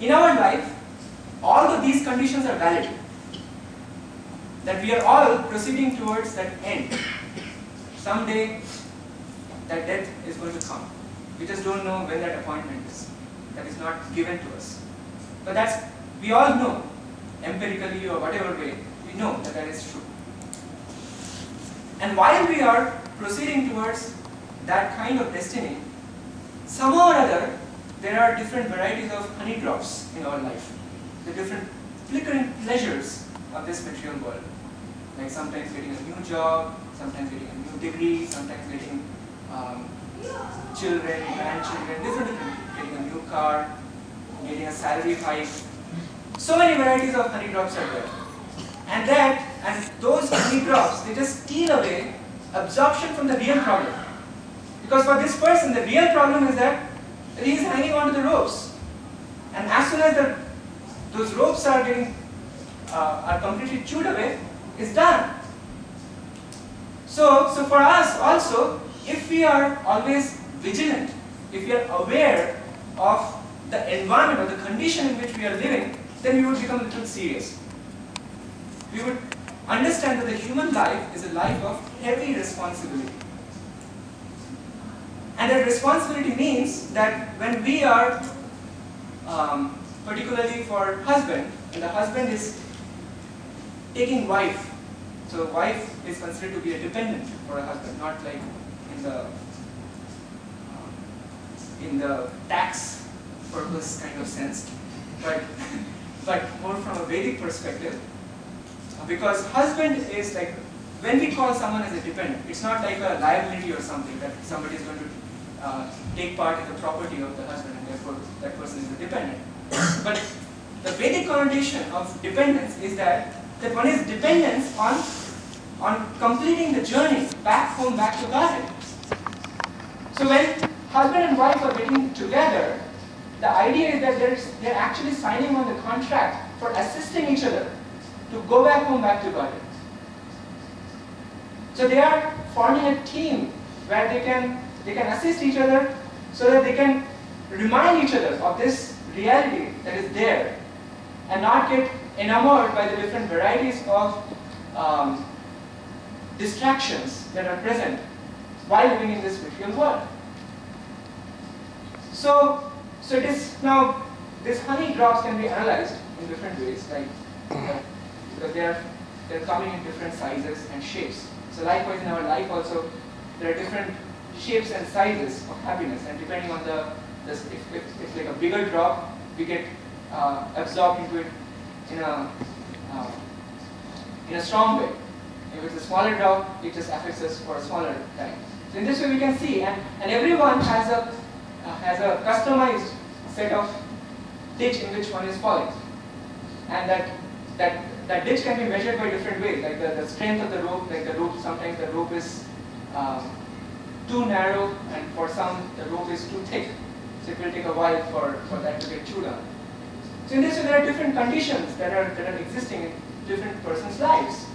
in our life, all of these conditions are valid. That we are all proceeding towards that end. Someday, that death is going to come. We just don't know when that appointment is. That is not given to us. But we all know, empirically or whatever way, we know that that is true. And while we are proceeding towards that kind of destiny, somehow or other, there are different varieties of honey drops in our life. The different flickering pleasures of this material world. Like sometimes getting a new job, sometimes getting a new degree, sometimes getting children, grandchildren, different, getting a new car, getting a salary hike. So many varieties of honey drops are there. And those honey drops, they just steal away absorption from the real problem. Because for this person, the real problem is that he is hanging on to the ropes. And as soon as those ropes are completely chewed away, it's done. So for us also, if we are always vigilant, if we are aware of the environment or the condition in which we are living, then we would become a little serious. We would understand that the human life is a life of heavy responsibility. And that responsibility means that when we are, particularly for husband, and the husband is taking wife, so wife is considered to be a dependent for a husband, not like in the tax purpose kind of sense, but more from a Vedic perspective. Because husband is like, when we call someone as a dependent, it's not like a liability or something that somebody is going to take part in the property of the husband and therefore that person is a dependent. But the Vedic connotation of dependence is that one is dependence on completing the journey back home, back to Godhead. So when husband and wife are getting together, the idea is that they're actually signing on the contract for assisting each other to go back home, back to Godhead. So they are forming a team where they can assist each other so that they can remind each other of this reality that is there and not get enamored by the different varieties of distractions that are present while living in this material world. So it is now, these honey drops can be analyzed in different ways, like because they're coming in different sizes and shapes. So likewise in our life also, there are different shapes and sizes of happiness, and depending on if it's like a bigger drop, we get absorbed into it in a strong way. If it's a smaller drop, it just affects us for a smaller time. So in this way we can see, and everyone has a customized set of ditch in which one is falling, and that ditch can be measured by different ways, like the strength of the rope. Like the rope, sometimes the rope is too narrow, and for some the rope is too thick. So it will take a while for that to get chewed on. So in this way there are different conditions that are existing in different persons' lives.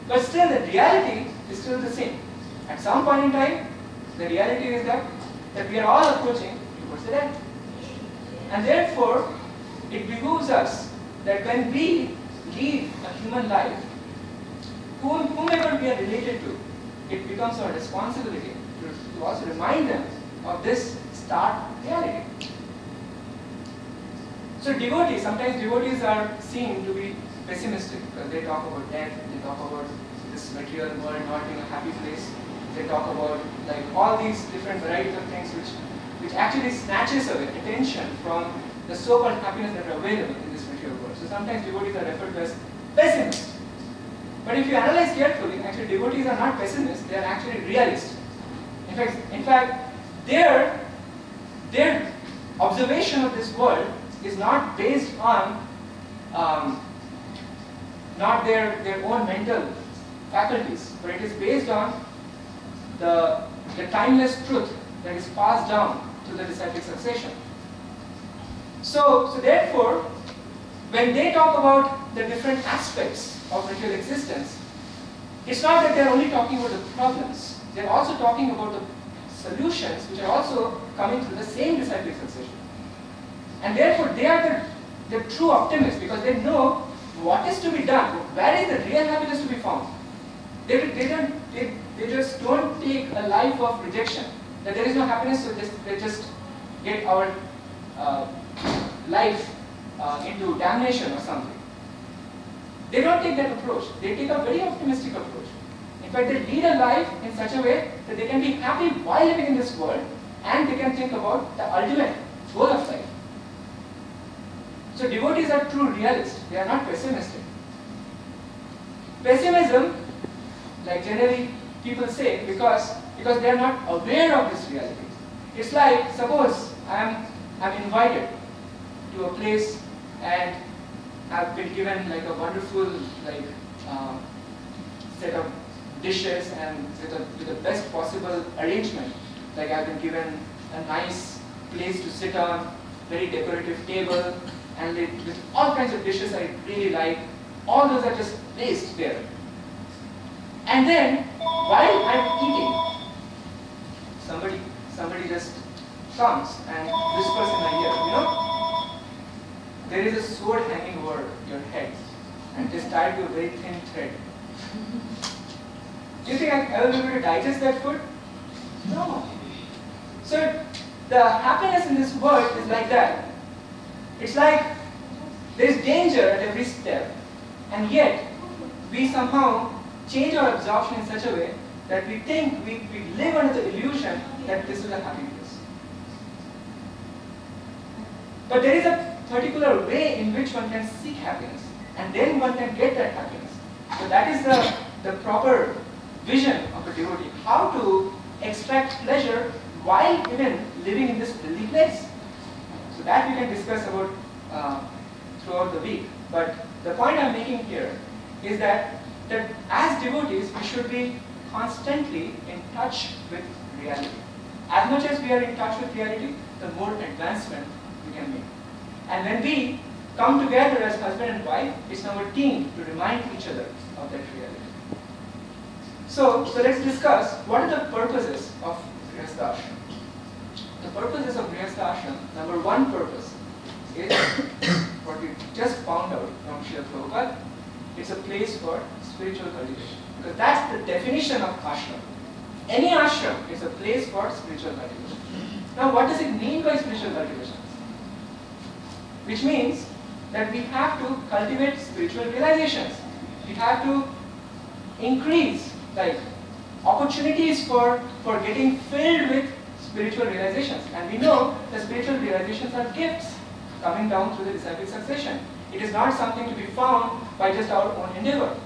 But still the reality is still the same. At some point in time, the reality is that we are all approaching towards the end. And therefore, it behooves us that when we live a human life, whomever we are related to, it becomes our responsibility to also remind them of this stark reality. So devotees, sometimes devotees are seen to be pessimistic because they talk about death, they talk about this material world not being a happy place, they talk about like all these different varieties of things which actually snatches away attention from the so-called happiness that are available in this material world. So sometimes devotees are referred to as pessimists. But if you analyze carefully, actually devotees are not pessimists, they are actually realists. In fact, their observation of this world is not based on not their own mental faculties, but it is based on the timeless truth that is passed down through the disciplic succession. So therefore, when they talk about the different aspects of material existence, it's not that they're only talking about the problems, they're also talking about the solutions which are also coming through the same disciplic succession. And therefore, they are They're true optimists because they know what is to be done, where is the real happiness to be found. They just don't take a life of rejection, that there is no happiness, so they just get our life into damnation or something. They don't take that approach. They take a very optimistic approach. In fact, they lead a life in such a way that they can be happy while living in this world, and they can think about the ultimate goal of life. So devotees are true realists. They are not pessimistic. Pessimism, like generally people say, because they are not aware of this reality. It's like, suppose I'm invited to a place and I've been given like a wonderful set of dishes and with the best possible arrangement. Like I've been given a nice place to sit on, very decorative table, and with all kinds of dishes I really like. All those are just placed there. And then, while I'm eating, somebody just comes and whispers in my ear, you know, there is a sword hanging over your head, and it is tied to a very thin thread. Do you think I'll ever be able to digest that food? No. So the happiness in this world is like that. It's like there is danger at every step, and yet we somehow change our absorption in such a way that we think we live under the illusion that this is a happy place. But there is a particular way in which one can seek happiness, and then one can get that happiness. So that is the proper vision of a devotee, how to extract pleasure while even living in this filthy place. So that we can discuss about throughout the week. But the point I'm making here is that as devotees, we should be constantly in touch with reality. As much as we are in touch with reality, the more advancement we can make. And when we come together as husband and wife, it's our team to remind each other of that reality. So let's discuss what are the purposes of Grihastha Ashram. The purposes of Grihastha Ashram, number one purpose is what we just found out from Srila Prabhupada. It's a place for spiritual cultivation. Because that's the definition of ashram. Any ashram is a place for spiritual cultivation. Now what does it mean by spiritual cultivation? Which means that we have to cultivate spiritual realizations. We have to increase opportunities for getting filled with spiritual realizations. And we know that spiritual realizations are gifts coming down through the disciplic succession. It is not something to be found by just our own endeavor.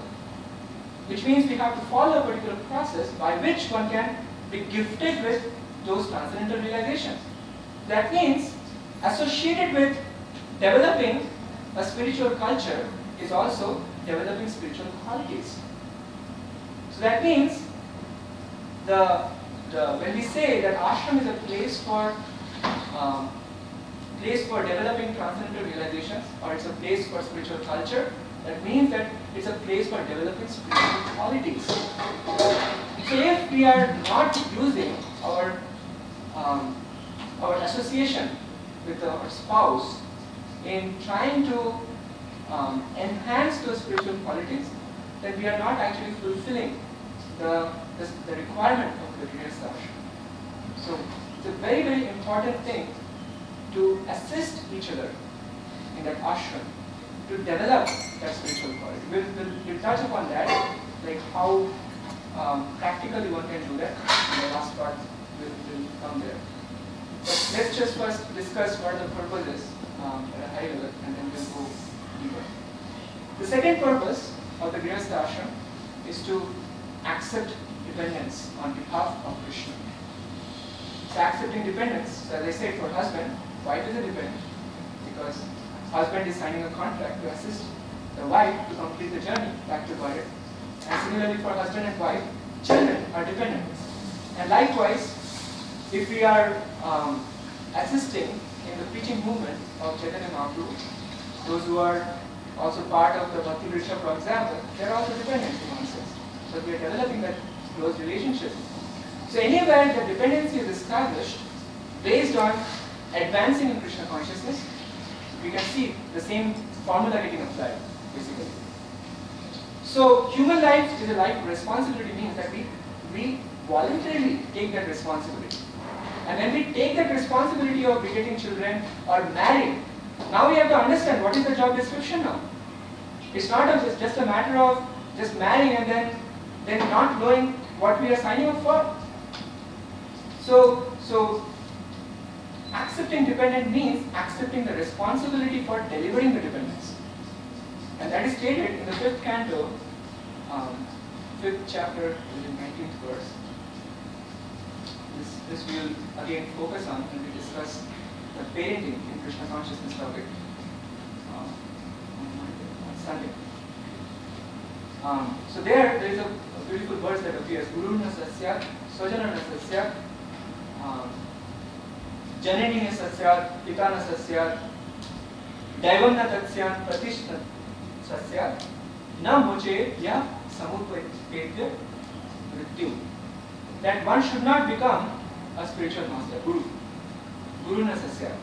Which means we have to follow a particular process by which one can be gifted with those transcendental realizations. That means associated with developing a spiritual culture is also developing spiritual qualities. So that means when we say that ashram is a place for developing transcendental realizations, or it's a place for spiritual culture, that means that it's a place for developing spiritual qualities. So if we are not using our association with our spouse in trying to enhance those spiritual qualities, then we are not actually fulfilling the requirement of the Grihastha Ashram. So it's a very, very important thing to assist each other in that ashram, to develop that spiritual quality. We'll touch upon that, like how practically one can do that. In the last part will come there. But let's just first discuss what the purpose is at a high level, and then we'll go deeper. The second purpose of the Grihastha Ashram is to accept dependence on behalf of Krishna. So accepting dependence, so as I said, for husband, wife is a dependent, because husband is signing a contract to assist the wife to complete the journey back to Godhead. And similarly for husband and wife, children are dependent. And likewise, if we are assisting in the preaching movement of Chaitanya Mahaprabhu, those who are also part of the Bhakti Vriksha, for example, they are also dependent in one sense. So we are developing that close relationship. So anywhere the dependency is established based on advancing in Krishna consciousness, we can see the same formula getting applied, basically. So human life is a life of responsibility, means that we voluntarily take that responsibility. And when we take that responsibility of begetting children or marrying, now we have to understand what is the job description now. It's not just a matter of just marrying and then not knowing what we are signing up for. So accepting dependent means accepting the responsibility for delivering the dependence. And that is stated in the 5th canto, 5th chapter, 19th verse. This we will again focus on when we discuss the parenting in Krishna consciousness topic on Sunday. So there is a beautiful verse that appears: Guru na sasyat, Swajana na sasyat, Janani na sasyat, Pita na sasyat, Daivam na tatsyan, Pratish na sasyat, na moche ya samupetya mrityu. That one should not become a spiritual master, Guru na sasyat.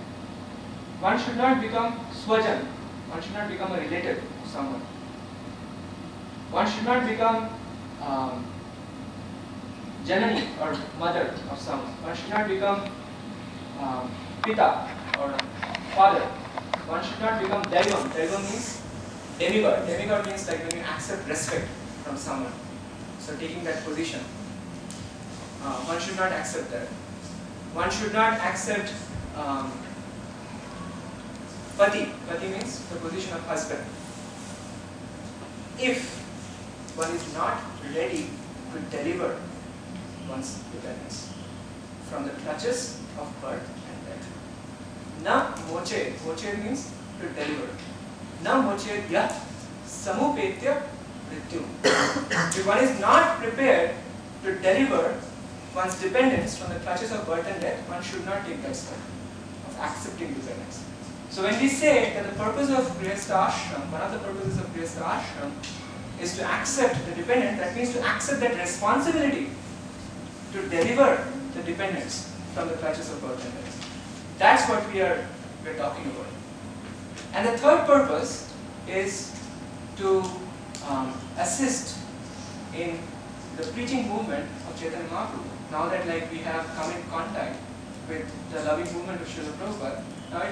One should not become Swajan, one should not become a relative of someone. One should not become Janani or mother of someone. One should not become Pita or father. One should not become Daivam. Daivam means demigod. Demigod means like when you accept respect from someone. So taking that position. One should not accept that. One should not accept Pati. Pati means the position of husband. If one is not ready to deliver one's dependence from the clutches of birth and death. Na moche, moche means to deliver. Na moche yat samupetya mrityu. If one is not prepared to deliver one's dependence from the clutches of birth and death, one should not take that step of accepting dependence. So when we say that the purpose of Grihastha Ashram, one of the purposes of Grihastha Ashram is to accept the dependent, that means to accept that responsibility to deliver the dependence from the clutches of birth and death. That's what we're talking about. And the third purpose is to assist in the preaching movement of Chaitanya Mahaprabhu. Now that we have come in contact with the loving movement of Srila Prabhupada, now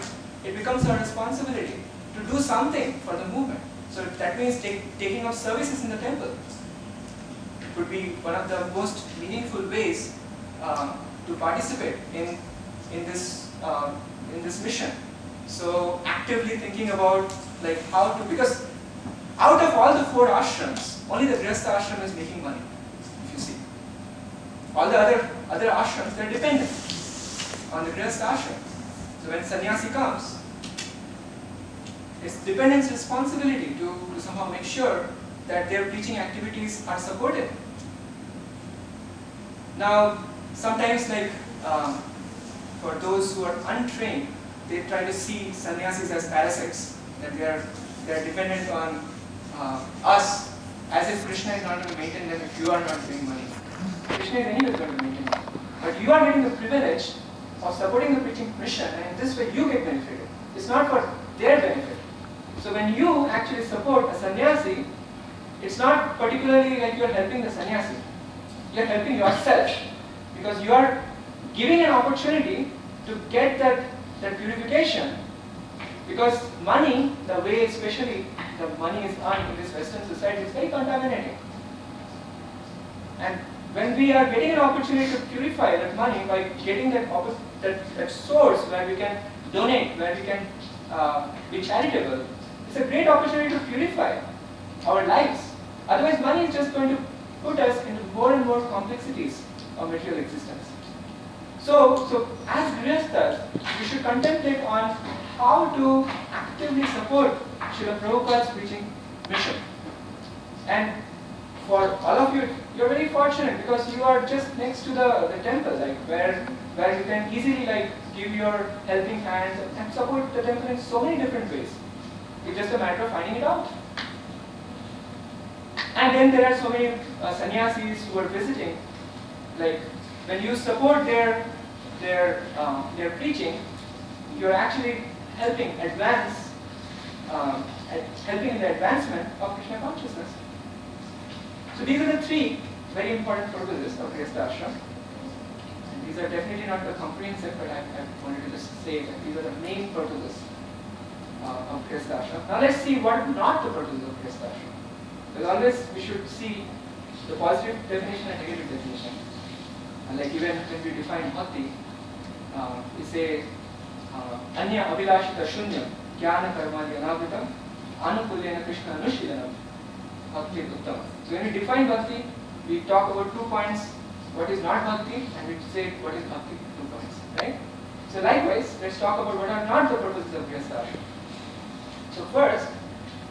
it becomes our responsibility to do something for the movement. So that means taking up services in the temple. It would be one of the most meaningful ways to participate in this mission. So actively thinking about how to, because out of all the 4 ashrams, only the Grihastha ashram is making money. If you see, all the other ashrams, they're dependent on the Grihastha ashram. So when sannyasi comes, it's dependent's responsibility to somehow make sure that their preaching activities are supported. Now, sometimes for those who are untrained, they try to see sannyasis as parasites, that they are dependent on us, as if Krishna is not going to maintain them if you are not doing money. Krishna is anyway going to maintain them. But you are getting the privilege of supporting the preaching mission, and in this way you get benefited. It's not for their benefit. So when you actually support a sannyasi, it's not particularly like you are helping the sannyasi. You are helping yourself, because you are giving an opportunity to get that purification. Because money, the way especially the money is earned in this Western society, is very contaminating. And when we are getting an opportunity to purify that money by getting that source where we can donate, where we can be charitable, it's a great opportunity to purify our lives. Otherwise, money is just going to put us into more and more complexities of material existence. So as Grihasthas, we should contemplate on how to actively support Srila Prabhupada's preaching mission. And for all of you, you're very fortunate because you are just next to the temple, where you can easily give your helping hands and support the temple in so many different ways. It's just a matter of finding it out. And then there are so many sannyasis who are visiting. When you support their preaching, you're actually helping advance, helping in the advancement of Krishna consciousness. So these are the three very important purposes of Grihastha Ashram. These are definitely not the comprehensive, but I wanted to just say that these are the main purposes of Grihastha Ashram. Now let's see what are not the purposes of Grihastha Ashram. Because always we should see the positive definition and negative definition. And like even when we define bhakti, we say Anya Abhilashita Shunyam Jnana Karmani Anavritam Anukulyana Krishna Anushilanam Bhakti Uttam. So when we define bhakti, we talk about 2 points, what is not bhakti, and we say what is bhakti, 2 points, right? So likewise, let's talk about what are not the purposes of Grihastha Ashram. So first,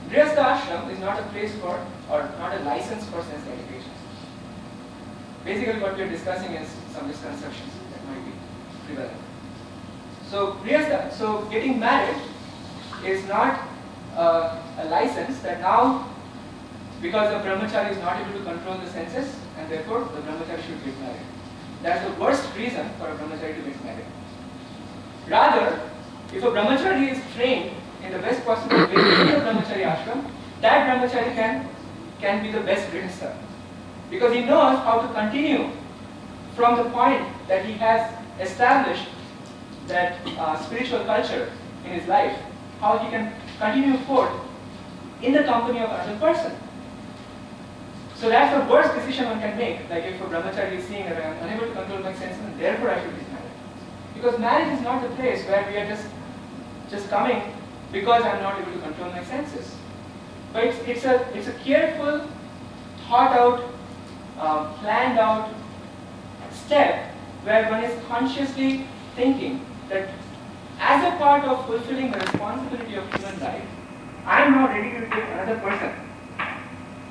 Grihastha Ashram is not a place for, or not a license for sense gratification. Basically what we are discussing is some misconceptions that might be prevalent. So getting married is not a license that now, because the brahmachari is not able to control the senses, and therefore the brahmachari should get married. That's the worst reason for a brahmachari to get married. Rather, if a brahmachari is trained in the best possible way in the brahmachari ashram, that brahmachari can be the best grihastha. Because he knows how to continue from the point that he has established that spiritual culture in his life, how he can continue forth in the company of another person. So that's the worst decision one can make. Like if a brahmachari is seeing that I am unable to control my senses and therefore I should get married. Because marriage is not the place where we are just coming because I am not able to control my senses. But it's a careful, thought out, planned out step where one is consciously thinking that as a part of fulfilling the responsibility of human life, I am now ready to take another person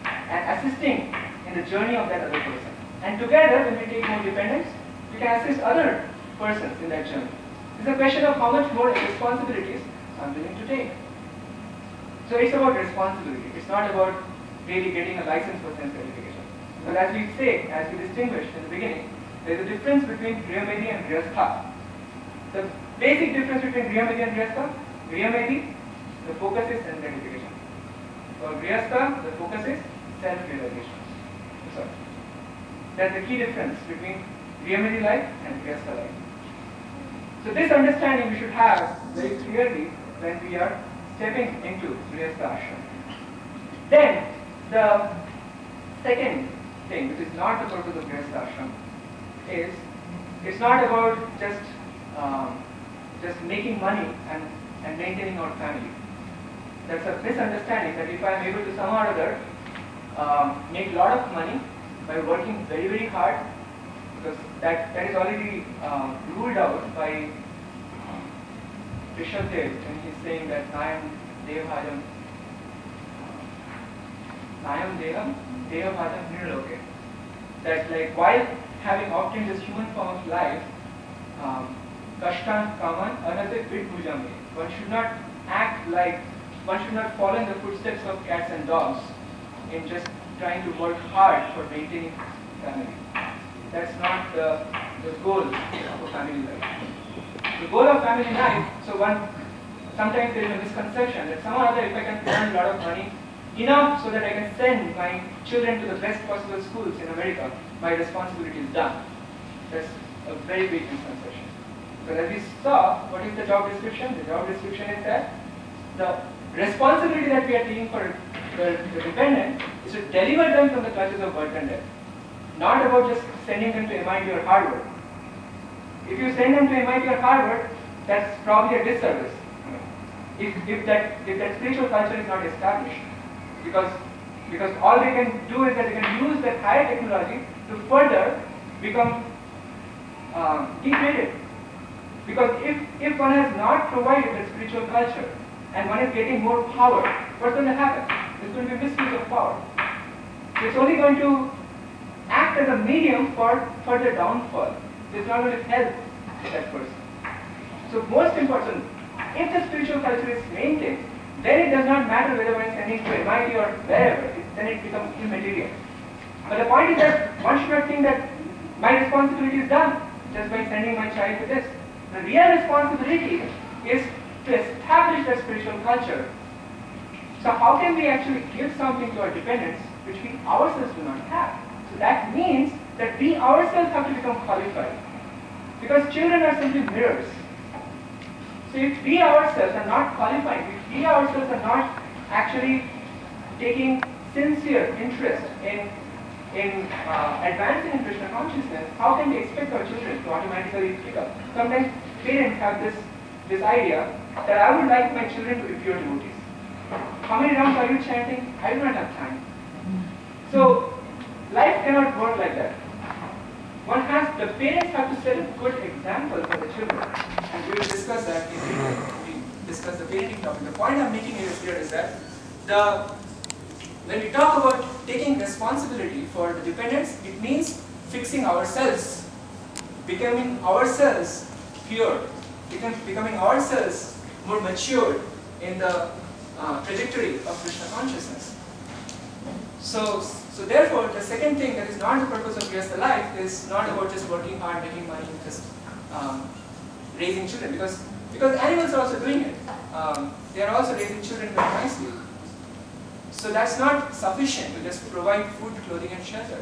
and assisting in the journey of that other person. And together, when we take more dependence, we can assist other persons in that journey. It's a question of how much more responsibilities I'm willing to take. So it's about responsibility. It's not about really getting a license for sense gratification. But as we distinguished in the beginning, there is a difference between Grihastha and Grihastha. The basic difference between Grihastha and Grihastha, the focus is sense gratification. For Grihastha, the focus is self-realization. Sorry. That's the key difference between Grihastha life and Grihastha life. So this understanding we should have very clearly when we are stepping into Grihastha Ashram. Then, the second thing, which is not the purpose of Grihastha Ashram, is it's not about just making money and maintaining our family. That's a misunderstanding that if I am able to somehow or other make a lot of money by working very, very hard, because that is already ruled out by Rishabdev when he's saying that Nayam Deham Nirloke. That like while having obtained this human form of life, Kashtan Kaman Anate Vid Bhujami. One should not act like, one should not follow in the footsteps of cats and dogs in just trying to work hard for maintaining family. That's not the goal of a family life. The goal of family life, so sometimes there is a misconception that somehow or other if I can earn a lot of money, enough so that I can send my children to the best possible schools in America, my responsibility is done. That's a very big misconception. Because as we saw, what is the job description? The job description is that the responsibility that we are taking for the dependent is to deliver them from the clutches of birth and death. Not about just sending them to MIT or Harvard. If you send them to MIT or Harvard, that's probably a disservice. If that spiritual culture is not established. Because all they can do is that they can use that higher technology to further become degraded. Because if one has not provided that spiritual culture and one is getting more power, what's going to happen? There's going to be misuse of power. So it's only going to act as a medium for further downfall. It's not going to help that person. So most important, if the spiritual culture is maintained, then it does not matter whether one is sending to MIT or wherever, then it becomes immaterial. But the point is that one should not think that my responsibility is done just by sending my child to this. The real responsibility is to establish a spiritual culture. So how can we actually give something to our dependents which we ourselves do not have? So that means that we ourselves have to become qualified. Because children are simply mirrors. So if we ourselves are not qualified, if we ourselves are not actually taking sincere interest in advancing in Krishna consciousness, how can we expect our children to automatically pick up? Sometimes parents have this idea that I would like my children to be pure devotees. How many rounds are you chanting? I do not have time. So life cannot work like that. The parents have to set a good example for the children. And we will discuss that in we discuss the parenting topic. The point I'm making here is that when we talk about taking responsibility for the dependents, it means fixing ourselves, becoming ourselves pure, becoming ourselves more matured in the trajectory of Krishna consciousness. So therefore, the second thing that is not the purpose of Grihastha life is not about just working hard, making money, just raising children, because animals are also doing it. They are also raising children very nicely. So that's not sufficient to just provide food, clothing, and shelter.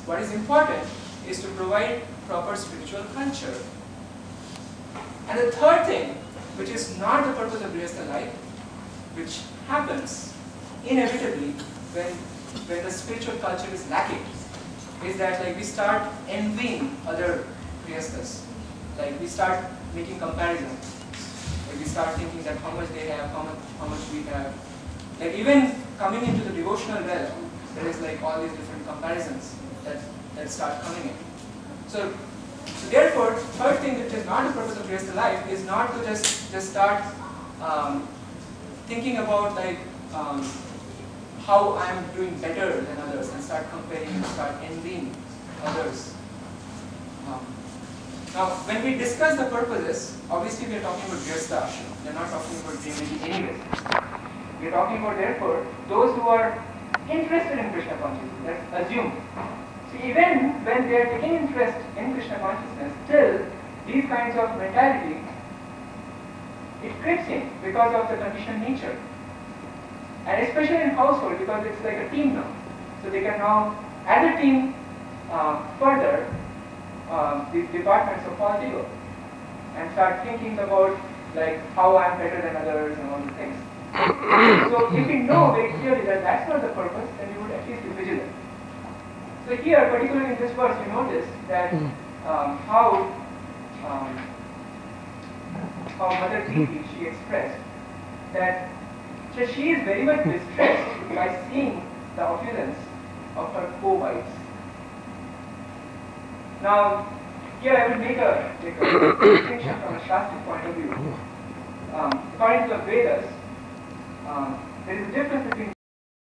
What is important is to provide proper spiritual culture. And the third thing, which is not the purpose of Grihastha life, which happens inevitably when the spiritual culture is lacking, is that we start envying other Grihasthas. We start making comparisons. We start thinking that how much they have, how much we have. Even coming into the devotional realm, there is all these different comparisons that start coming in. So therefore, third thing, which is not the purpose of Grihastha life, is not to just start thinking about how I am doing better than others and start comparing and start envying others. Now, when we discuss the purposes, obviously we are talking about Grihastha ashram. We are not talking about dream-making anyways. We are talking about, therefore, those who are interested in Krishna consciousness. Let's assume. So even when they are taking interest in Krishna consciousness, still these kinds of mentality, it creeps in because of the conditioned nature. And especially in household, because it's like a team now. So they can now, as a team, further these departments of false ego and start thinking about how I'm better than others and all these things. So if we know very clearly that that's not the purpose, then we would at least be vigilant. So here, particularly in this verse, we notice that how Mother Devi, she expressed that she is very much distressed by seeing the opulence of her co-wives. Now, here I will make a distinction from a Shastric point of view. According to the Vedas, there is a difference between